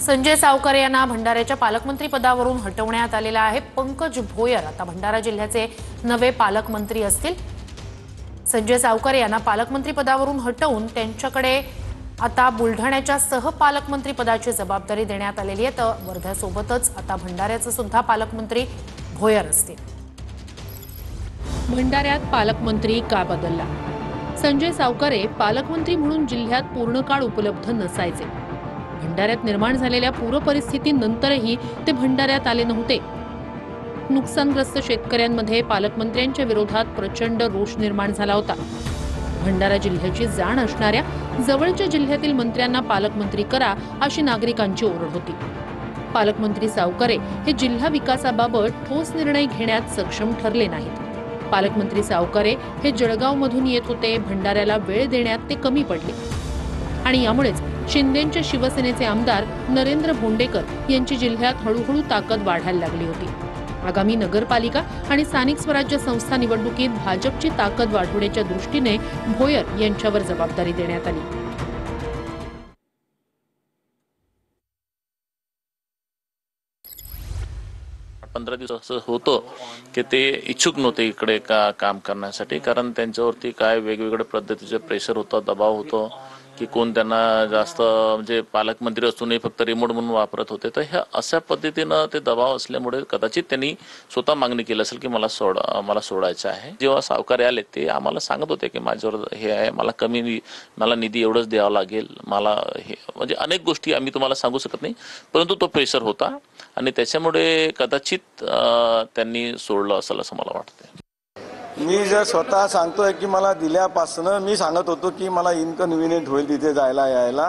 संजय सावकर यांना भंडाऱ्याच्या पालकमंत्री पदावरून हटवण्यात आलेला आहे। पंकज भोयर आता भंडारा जिल्ह्याचे नवे पालकमंत्री असतील। संजय सावकर यांना पालकमंत्री पदावरून हटवून त्यांच्याकडे आता बुलढाण्याच्या सहपालकमंत्री पदाची जबाबदारी देण्यात आलेली आहे। तर वर्ध्यासोबतच आता भंडाऱ्याचे सुद्धा पालकमंत्री भोयर असतील। भंडाऱ्यात पालकमंत्री का बदलला? संजय सावकरे पालकमंत्री म्हणून जिल्ह्यात पूर्णकाळ उपलब्ध नसायचे। भंडाऱ्यात निर्माण झालेल्या पूर परिस्थितीनंतरही ते भंडाऱ्यात आले नव्हते। नुकसानग्रस्त शेतकऱ्यांमध्ये पालकमंत्र्यांच्या विरोधात प्रचंड रोष निर्माण झाला होता। भंडारा जिल्ह्याची जाण असणाऱ्या जवळच्या जिल्ह्यातील मंत्र्यांना पालकमंत्री करा अशी नागरिकांची ओरड होती। पालकमंत्री सावकरे हे जिल्हा विकासाबाबत ठोस निर्णय घेण्यात सक्षम ठरले नाहीत। पालकमंत्री सावकरे हे जळगावमधून येत होते। भंडाऱ्याला वेळ देण्यात ते कमी पडले आणि यामुळेच शिंदेंच्या शिवसेनेचे आमदार नरेंद्र भोंडेकर यांची जिल्ह्यात हळूहळू ताकद वाढायला लागली होती। आगामी नगरपालिका आणि स्थानिक स्वराज्य संस्था निवडणुकीत भाजपची ताकद वाढवण्याच्या दृष्टीने भोयर यांच्यावर जबाबदारी देण्यात आली। 15 दिवस असं होतं की ते इच्छुक नव्हते इकडे काम करण्यासाठी, कारण त्यांच्यावरती काय वेगवेगळ्या पद्धतीचे प्रेशर होतं, दबाव होतं की कोण त्यांना जास्त म्हणजे पालकमंत्री असूनही फक्त रिमोट म्हणून वापरत होते। तर ह्या अशा पद्धतीनं ते दबाव असल्यामुळे कदाचित त्यांनी स्वतः मागणी केली असेल की मला सोडायचं आहे। जेव्हा सावकारे आले ते आम्हाला सांगत होते की माझ्यावर हे आहे, मला निधी एवढंच द्यावा लागेल, मला हे म्हणजे अनेक गोष्टी आम्ही तुम्हाला सांगू शकत नाही, परंतु तो प्रेशर होता आणि त्याच्यामुळे कदाचित त्यांनी सोडलं असेल असं मला वाटतं। मी जर स्वतः सांगतोय की मला दिल्यापासून मी सांगत होतो की मला इनकन्व्हिनियंट होईल तिथे जायला यायला,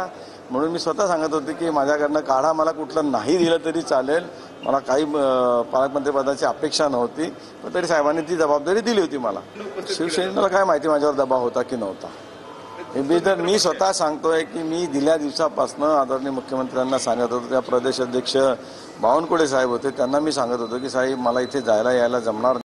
म्हणून मी स्वतः सांगत होते की माझ्याकडनं काढा, मला कुठलं नाही दिलं तरी चालेल, मला काही पालकमंत्री पदाची अपेक्षा नव्हती, पण तरी साहेबांनी ती जबाबदारी दिली होती मला। शिवसेनेला काय माहिती माझ्यावर दबाव होता की नव्हता। मी स्वतः सांगतोय की मी दिल्या दिवसापासून आदरणीय मुख्यमंत्र्यांना सांगत होतो, त्या प्रदेश अध्यक्ष बावनकुळे साहेब होते, त्यांना मी सांगत होतो की साहेब मला इथे जायला यायला जमणार